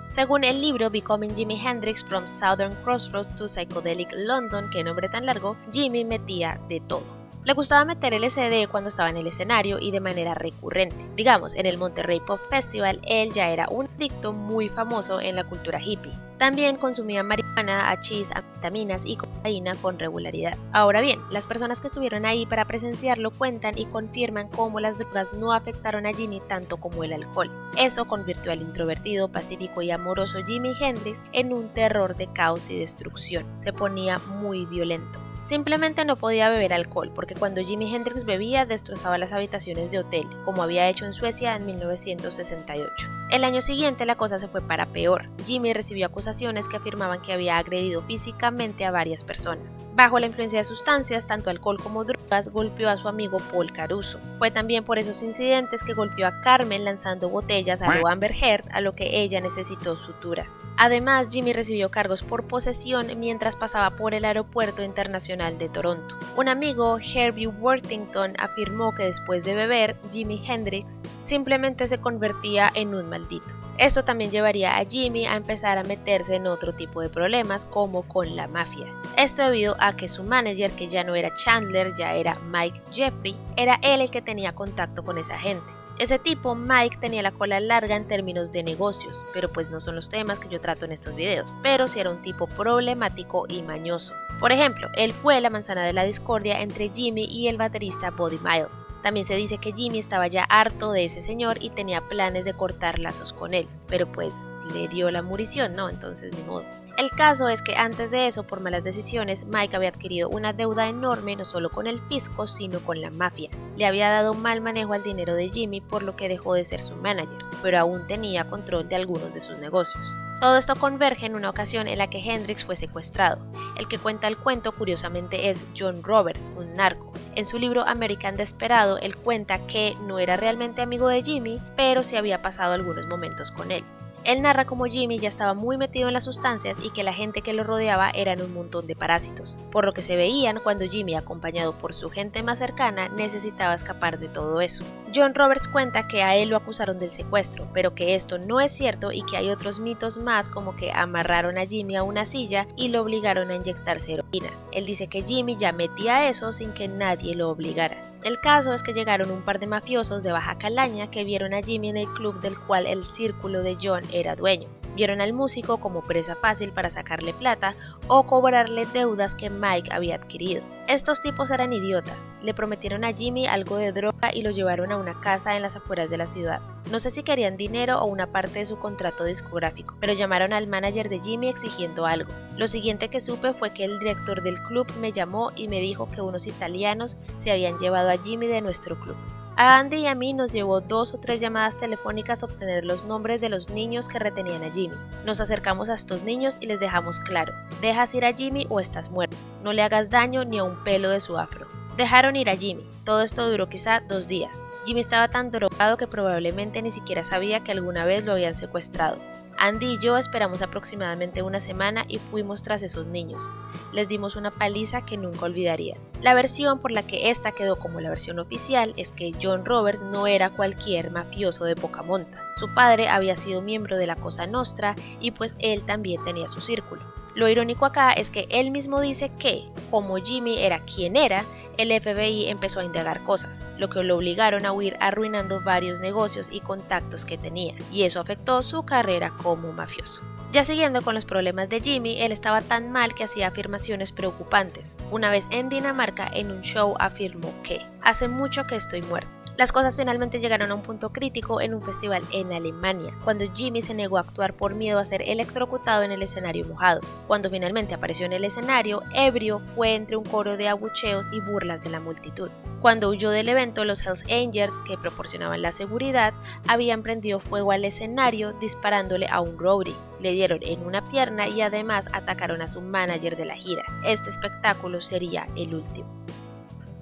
Speaker 1: Según el libro Becoming Jimi Hendrix From Southern Crossroads to Psychedelic London, qué nombre tan largo, Jimmy metía de todo. Le gustaba meter LSD cuando estaba en el escenario y de manera recurrente. Digamos, en el Monterrey Pop Festival, él ya era un adicto muy famoso en la cultura hippie. También consumía marihuana, hachís, anfetaminas y cocaína con regularidad. Ahora bien, las personas que estuvieron ahí para presenciarlo cuentan y confirman cómo las drogas no afectaron a Jimmy tanto como el alcohol. Eso convirtió al introvertido, pacífico y amoroso Jimi Hendrix en un terror de caos y destrucción. Se ponía muy violento. Simplemente no podía beber alcohol, porque cuando Jimi Hendrix bebía destrozaba las habitaciones de hotel, como había hecho en Suecia en 1968. El año siguiente la cosa se fue para peor. Jimmy recibió acusaciones que afirmaban que había agredido físicamente a varias personas. Bajo la influencia de sustancias, tanto alcohol como drogas, golpeó a su amigo Paul Caruso. Fue también por esos incidentes que golpeó a Carmen lanzando botellas a lo Amber Heard, a lo que ella necesitó suturas. Además, Jimmy recibió cargos por posesión mientras pasaba por el aeropuerto internacional de Toronto. Un amigo, Herbie Worthington, afirmó que después de beber, Jimi Hendrix simplemente se convertía en un maldito. Esto también llevaría a Jimmy a empezar a meterse en otro tipo de problemas, como con la mafia. Esto debido a que su manager, que ya no era Chandler, ya era Mike Jeffrey, era él el que tenía contacto con esa gente. Ese tipo, Mike, tenía la cola larga en términos de negocios, pero pues no son los temas que yo trato en estos videos, pero sí era un tipo problemático y mañoso. Por ejemplo, él fue la manzana de la discordia entre Jimmy y el baterista Buddy Miles. También se dice que Jimmy estaba ya harto de ese señor y tenía planes de cortar lazos con él, pero pues le dio la murición, ¿no? Entonces ni modo. El caso es que antes de eso, por malas decisiones, Mike había adquirido una deuda enorme no solo con el fisco, sino con la mafia. Le había dado mal manejo al dinero de Jimmy, por lo que dejó de ser su manager, pero aún tenía control de algunos de sus negocios. Todo esto converge en una ocasión en la que Hendrix fue secuestrado. El que cuenta el cuento, curiosamente, es John Roberts, un narco. En su libro American Desperado, él cuenta que no era realmente amigo de Jimmy, pero sí había pasado algunos momentos con él. Él narra cómo Jimmy ya estaba muy metido en las sustancias y que la gente que lo rodeaba eran un montón de parásitos, por lo que se veían cuando Jimmy, acompañado por su gente más cercana, necesitaba escapar de todo eso. John Roberts cuenta que a él lo acusaron del secuestro, pero que esto no es cierto y que hay otros mitos más, como que amarraron a Jimmy a una silla y lo obligaron a inyectarse heroína. Él dice que Jimmy ya metía eso sin que nadie lo obligara. El caso es que llegaron un par de mafiosos de Baja Calaña que vieron a Jimmy en el club del cual el círculo de John era dueño. Vieron al músico como presa fácil para sacarle plata o cobrarle deudas que Mike había adquirido. Estos tipos eran idiotas, le prometieron a Jimmy algo de droga y lo llevaron a una casa en las afueras de la ciudad. No sé si querían dinero o una parte de su contrato discográfico, pero llamaron al manager de Jimmy exigiendo algo. Lo siguiente que supe fue que el director del club me llamó y me dijo que unos italianos se habían llevado a Jimmy de nuestro club. A Andy y a mí nos llevó 2 o 3 llamadas telefónicas obtener los nombres de los niños que retenían a Jimmy. Nos acercamos a estos niños y les dejamos claro: dejas ir a Jimmy o estás muerto, no le hagas daño ni a un pelo de su afro. Dejaron ir a Jimmy. Todo esto duró quizá 2 días. Jimmy estaba tan drogado que probablemente ni siquiera sabía que alguna vez lo habían secuestrado. Andy y yo esperamos aproximadamente una semana y fuimos tras esos niños. Les dimos una paliza que nunca olvidarían. La versión por la que esta quedó como la versión oficial es que John Roberts no era cualquier mafioso de poca monta. Su padre había sido miembro de la Cosa Nostra y pues él también tenía su círculo. Lo irónico acá es que él mismo dice que, como Jimmy era quien era, el FBI empezó a indagar cosas, lo que lo obligaron a huir arruinando varios negocios y contactos que tenía, y eso afectó su carrera como mafioso. Ya siguiendo con los problemas de Jimmy, él estaba tan mal que hacía afirmaciones preocupantes. Una vez en Dinamarca, en un show, afirmó que hace mucho que estoy muerto. Las cosas finalmente llegaron a un punto crítico en un festival en Alemania, cuando Jimmy se negó a actuar por miedo a ser electrocutado en el escenario mojado. Cuando finalmente apareció en el escenario, ebrio, fue entre un coro de abucheos y burlas de la multitud. Cuando huyó del evento, los Hells Angels, que proporcionaban la seguridad, habían prendido fuego al escenario disparándole a un roadie. Le dieron en una pierna y además atacaron a su manager de la gira. Este espectáculo sería el último.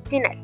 Speaker 1: Final.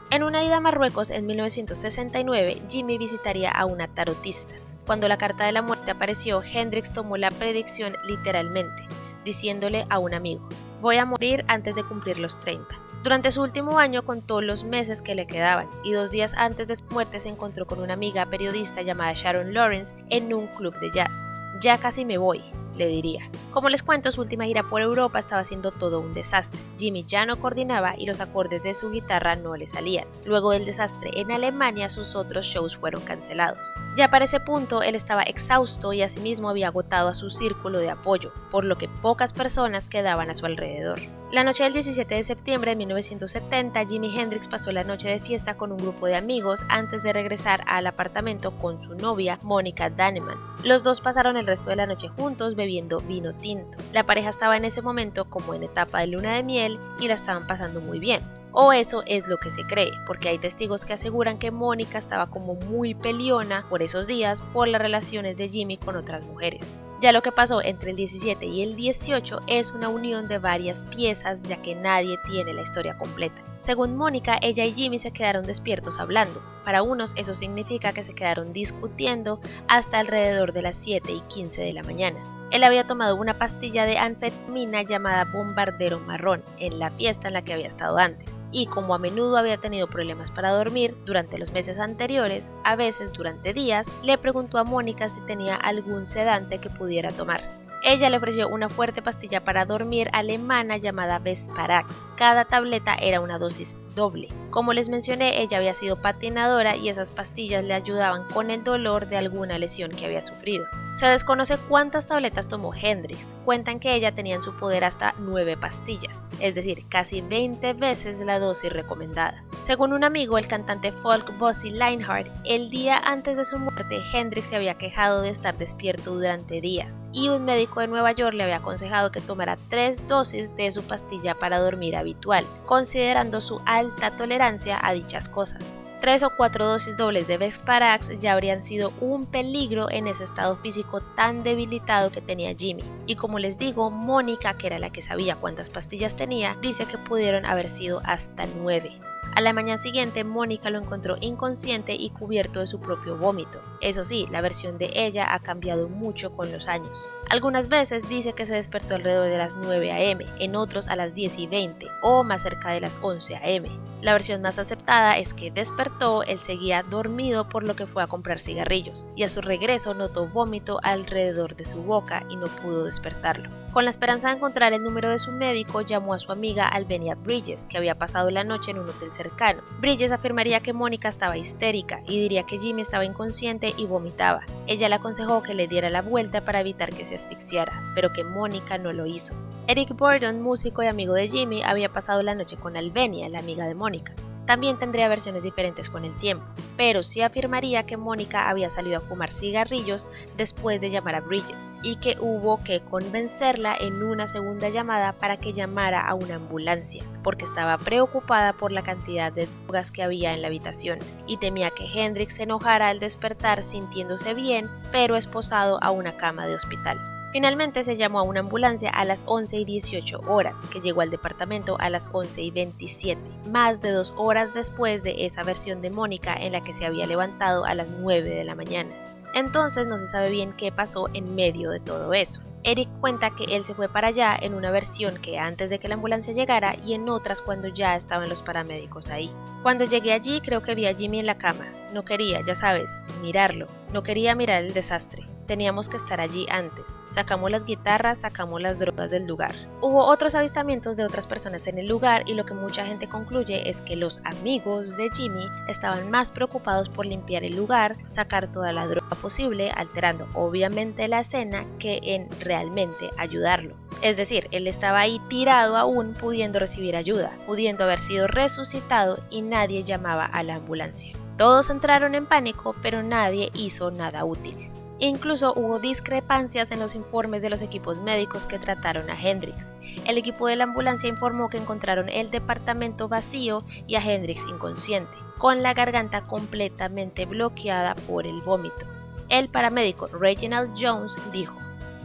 Speaker 1: En una ida a Marruecos en 1969, Jimmy visitaría a una tarotista. Cuando la carta de la muerte apareció, Hendrix tomó la predicción literalmente, diciéndole a un amigo: voy a morir antes de cumplir los 30. Durante su último año contó los meses que le quedaban y 2 días antes de su muerte se encontró con una amiga periodista llamada Sharon Lawrence en un club de jazz. Ya casi me voy, le diría. Como les cuento, su última gira por Europa estaba siendo todo un desastre. Jimmy ya no coordinaba y los acordes de su guitarra no le salían. Luego del desastre en Alemania, sus otros shows fueron cancelados. Ya para ese punto, él estaba exhausto y asimismo había agotado a su círculo de apoyo, por lo que pocas personas quedaban a su alrededor. La noche del 17 de septiembre de 1970, Jimi Hendrix pasó la noche de fiesta con un grupo de amigos antes de regresar al apartamento con su novia, Monica Dannemann. Los dos pasaron el resto de la noche juntos bebiendo vino tinto. La pareja estaba en ese momento como en etapa de luna de miel y la estaban pasando muy bien. O eso es lo que se cree, porque hay testigos que aseguran que Mónica estaba como muy peleona por esos días por las relaciones de Jimmy con otras mujeres. Ya lo que pasó entre el 17 y el 18 es una unión de varias piezas, ya que nadie tiene la historia completa. Según Mónica, ella y Jimmy se quedaron despiertos hablando. Para unos eso significa que se quedaron discutiendo hasta alrededor de las 7:15 de la mañana. Él había tomado una pastilla de anfetamina llamada Bombardero Marrón en la fiesta en la que había estado antes, y como a menudo había tenido problemas para dormir durante los meses anteriores, a veces durante días, le preguntó a Mónica si tenía algún sedante que pudiera tomar. Ella le ofreció una fuerte pastilla para dormir alemana llamada Vesparax. Cada tableta era una dosis doble. Como les mencioné, ella había sido patinadora y esas pastillas le ayudaban con el dolor de alguna lesión que había sufrido. Se desconoce cuántas tabletas tomó Hendrix. Cuentan que ella tenía en su poder hasta 9 pastillas, es decir, casi 20 veces la dosis recomendada. Según un amigo, el cantante folk Buzzy Lionheart, el día antes de su muerte, Hendrix se había quejado de estar despierto durante días y un médico de Nueva York le había aconsejado que tomara 3 dosis de su pastilla para dormir habitual, considerando su alta tolerancia a dichas cosas. 3 o 4 dosis dobles de Vexparax ya habrían sido un peligro en ese estado físico tan debilitado que tenía Jimmy. Y como les digo, Mónica, que era la que sabía cuántas pastillas tenía, dice que pudieron haber sido hasta 9. A la mañana siguiente, Mónica lo encontró inconsciente y cubierto de su propio vómito. Eso sí, la versión de ella ha cambiado mucho con los años. Algunas veces dice que se despertó alrededor de las 9 a.m., en otros a las 10:20 o más cerca de las 11 a.m. La versión más aceptada es que despertó, él seguía dormido por lo que fue a comprar cigarrillos y a su regreso notó vómito alrededor de su boca y no pudo despertarlo. Con la esperanza de encontrar el número de su médico, llamó a su amiga Albenia Bridges, que había pasado la noche en un hotel cercano. Bridges afirmaría que Mónica estaba histérica y diría que Jimmy estaba inconsciente y vomitaba. Ella le aconsejó que le diera la vuelta para evitar que se asfixiara, pero que Mónica no lo hizo. Eric Burdon, músico y amigo de Jimmy, había pasado la noche con Albenia, la amiga de Mónica. También tendría versiones diferentes con el tiempo, pero sí afirmaría que Mónica había salido a fumar cigarrillos después de llamar a Bridges y que hubo que convencerla en una segunda llamada para que llamara a una ambulancia, porque estaba preocupada por la cantidad de drogas que había en la habitación y temía que Hendrix se enojara al despertar sintiéndose bien, pero esposado a una cama de hospital. Finalmente se llamó a una ambulancia a las 11:18 horas, que llegó al departamento a las 11:27, más de 2 horas después de esa versión de Mónica en la que se había levantado a las 9 de la mañana. Entonces no se sabe bien qué pasó en medio de todo eso. Eric cuenta que él se fue para allá en una versión que antes de que la ambulancia llegara y en otras cuando ya estaban los paramédicos ahí. Cuando llegué allí creo que vi a Jimmy en la cama. No quería, ya sabes, mirarlo. No quería mirar el desastre. Teníamos que estar allí antes. Sacamos las guitarras, sacamos las drogas del lugar. Hubo otros avistamientos de otras personas en el lugar y lo que mucha gente concluye es que los amigos de Jimmy estaban más preocupados por limpiar el lugar, sacar toda la droga posible, alterando obviamente la escena, que en realmente ayudarlo. Es decir, él estaba ahí tirado aún pudiendo recibir ayuda, pudiendo haber sido resucitado y nadie llamaba a la ambulancia. Todos entraron en pánico, pero nadie hizo nada útil. Incluso hubo discrepancias en los informes de los equipos médicos que trataron a Hendrix. El equipo de la ambulancia informó que encontraron el departamento vacío y a Hendrix inconsciente, con la garganta completamente bloqueada por el vómito. El paramédico Reginald Jones dijo: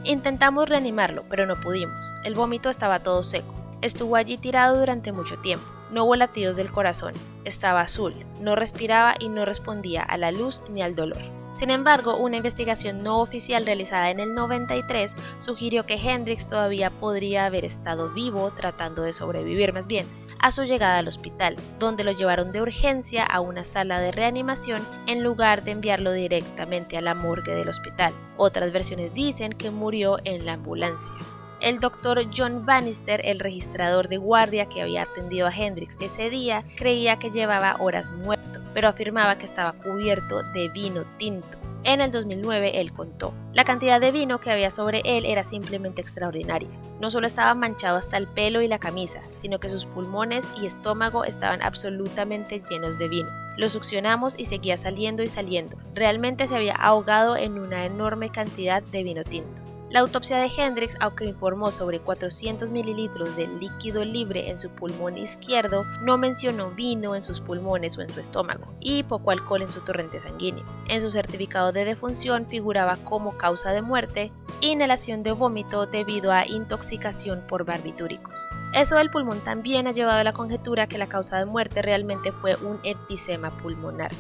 Speaker 1: "Intentamos reanimarlo, pero no pudimos. El vómito estaba todo seco. Estuvo allí tirado durante mucho tiempo. No hubo latidos del corazón. Estaba azul. No respiraba y no respondía a la luz ni al dolor". Sin embargo, una investigación no oficial realizada en el 93 sugirió que Hendrix todavía podría haber estado vivo, tratando de sobrevivir más bien, a su llegada al hospital, donde lo llevaron de urgencia a una sala de reanimación en lugar de enviarlo directamente a la morgue del hospital. Otras versiones dicen que murió en la ambulancia. El doctor John Bannister, el registrador de guardia que había atendido a Hendrix ese día, creía que llevaba horas muerto, pero afirmaba que estaba cubierto de vino tinto. En el 2009 él contó: "La cantidad de vino que había sobre él era simplemente extraordinaria. No solo estaba manchado hasta el pelo y la camisa, sino que sus pulmones y estómago estaban absolutamente llenos de vino. Lo succionamos y seguía saliendo y saliendo. Realmente se había ahogado en una enorme cantidad de vino tinto". La autopsia de Hendrix, aunque informó sobre 400 mililitros de líquido libre en su pulmón izquierdo, no mencionó vino en sus pulmones o en su estómago, y poco alcohol en su torrente sanguíneo. En su certificado de defunción figuraba como causa de muerte inhalación de vómito debido a intoxicación por barbitúricos. Eso del pulmón también ha llevado a la conjetura que la causa de muerte realmente fue un enfisema pulmonar.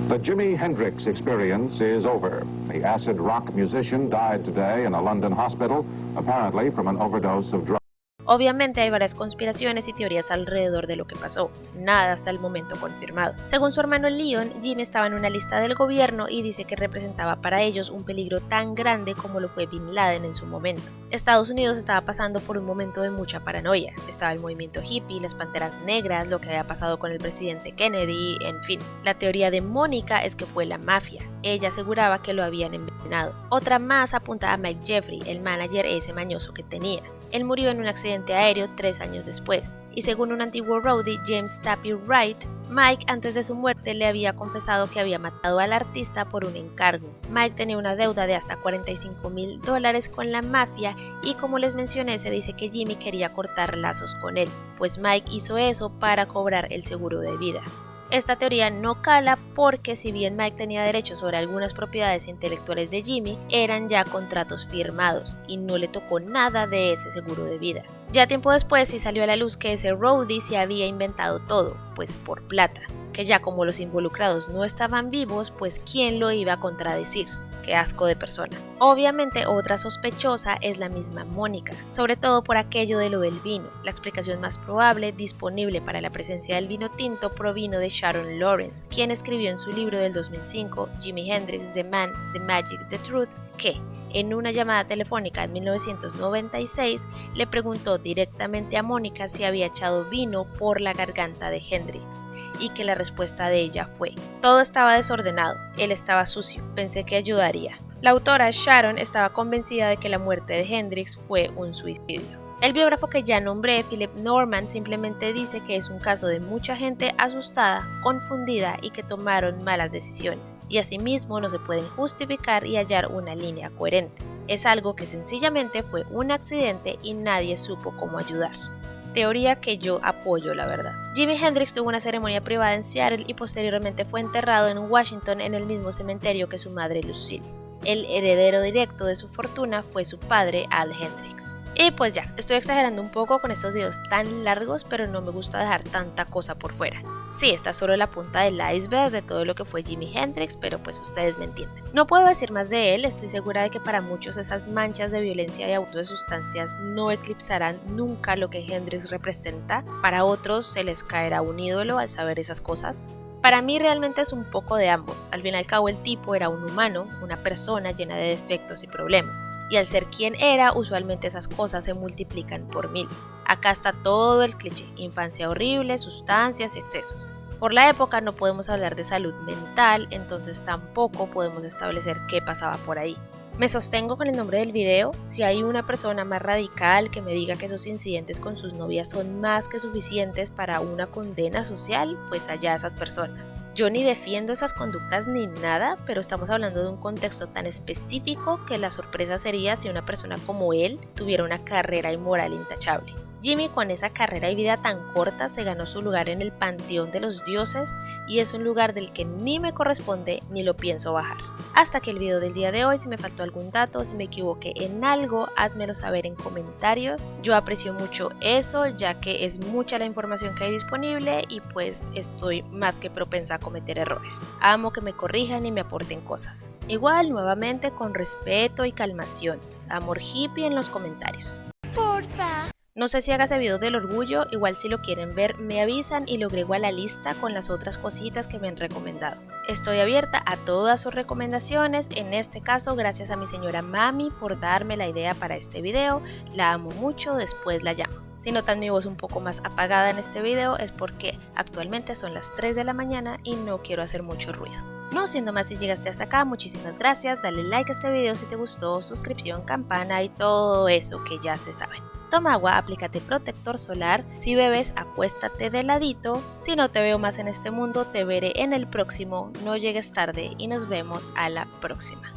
Speaker 7: The Jimi Hendrix experience is over. The acid rock musician died today in a London hospital, apparently from an overdose of drugs.
Speaker 1: Obviamente hay varias conspiraciones y teorías alrededor de lo que pasó, nada hasta el momento confirmado. Según su hermano Leon, Jimmy estaba en una lista del gobierno y dice que representaba para ellos un peligro tan grande como lo fue Bin Laden en su momento. Estados Unidos estaba pasando por un momento de mucha paranoia, estaba el movimiento hippie, las panteras negras, lo que había pasado con el presidente Kennedy, en fin. La teoría de Mónica es que fue la mafia, ella aseguraba que lo habían envenenado. Otra más apunta a Mike Jeffrey, el manager ese mañoso que tenía. Él murió en un accidente aéreo 3 años después, y según un antiguo roadie, James Tappy Wright, Mike antes de su muerte le había confesado que había matado al artista por un encargo. Mike tenía una deuda de hasta $45,000 con la mafia y como les mencioné se dice que Jimmy quería cortar lazos con él, pues Mike hizo eso para cobrar el seguro de vida. Esta teoría no cala porque si bien Mike tenía derechos sobre algunas propiedades intelectuales de Jimmy, eran ya contratos firmados y no le tocó nada de ese seguro de vida. Ya tiempo después sí salió a la luz que ese roadie se había inventado todo, pues por plata, que ya como los involucrados no estaban vivos, pues ¿quién lo iba a contradecir? Qué asco de persona. Obviamente otra sospechosa es la misma Mónica, sobre todo por aquello de lo del vino. La explicación más probable disponible para la presencia del vino tinto provino de Sharon Lawrence, quien escribió en su libro del 2005, Jimi Hendrix, The Man, The Magic, The Truth, que en una llamada telefónica en 1996 le preguntó directamente a Mónica si había echado vino por la garganta de Hendrix, y que la respuesta de ella fue: todo estaba desordenado, él estaba sucio, pensé que ayudaría. La autora Sharon estaba convencida de que la muerte de Hendrix fue un suicidio. El biógrafo que ya nombré, Philip Norman, simplemente dice que es un caso de mucha gente asustada, confundida y que tomaron malas decisiones, y asimismo no se pueden justificar y hallar una línea coherente. Es algo que sencillamente fue un accidente y nadie supo cómo ayudar. Teoría que yo apoyo, la verdad. Jimi Hendrix tuvo una ceremonia privada en Seattle y posteriormente fue enterrado en Washington en el mismo cementerio que su madre Lucille. El heredero directo de su fortuna fue su padre Al Hendrix. Y pues ya, estoy exagerando un poco con estos videos tan largos, pero no me gusta dejar tanta cosa por fuera. Sí, está solo la punta del iceberg de todo lo que fue Jimi Hendrix, pero pues ustedes me entienden. No puedo decir más de él, estoy segura de que para muchos esas manchas de violencia y abuso de sustancias no eclipsarán nunca lo que Hendrix representa. Para otros se les caerá un ídolo al saber esas cosas. Para mí realmente es un poco de ambos. Al fin y al cabo el tipo era un humano, una persona llena de defectos y problemas. Y al ser quien era, usualmente esas cosas se multiplican por 1000. Acá está todo el cliché: infancia horrible, sustancias y excesos. Por la época no podemos hablar de salud mental, entonces tampoco podemos establecer qué pasaba por ahí. Me sostengo con el nombre del video. Si hay una persona más radical que me diga que esos incidentes con sus novias son más que suficientes para una condena social, pues allá esas personas. Yo ni defiendo esas conductas ni nada, pero estamos hablando de un contexto tan específico que la sorpresa sería si una persona como él tuviera una carrera inmoral intachable. Jimmy, con esa carrera y vida tan corta, se ganó su lugar en el panteón de los dioses y es un lugar del que ni me corresponde ni lo pienso bajar. Hasta aquí el video del día de hoy. Si me faltó algún dato, si me equivoqué en algo, házmelo saber en comentarios. Yo aprecio mucho eso, ya que es mucha la información que hay disponible y pues estoy más que propensa a cometer errores. Amo que me corrijan y me aporten cosas. Igual, nuevamente, con respeto y calmación. Amor hippie en los comentarios.
Speaker 6: Porfa.
Speaker 1: No sé si haga ese video del orgullo, igual si lo quieren ver me avisan y lo agrego a la lista con las otras cositas que me han recomendado. Estoy abierta a todas sus recomendaciones, en este caso gracias a mi señora mami por darme la idea para este video, la amo mucho, después la llamo. Si notan mi voz un poco más apagada en este video es porque actualmente son las 3 de la mañana y no quiero hacer mucho ruido. No siendo más, si llegaste hasta acá, muchísimas gracias, dale like a este video si te gustó, suscripción, campana y todo eso que ya se saben. Toma agua, aplícate protector solar, si bebes acuéstate de ladito, si no te veo más en este mundo te veré en el próximo, no llegues tarde y nos vemos a la próxima.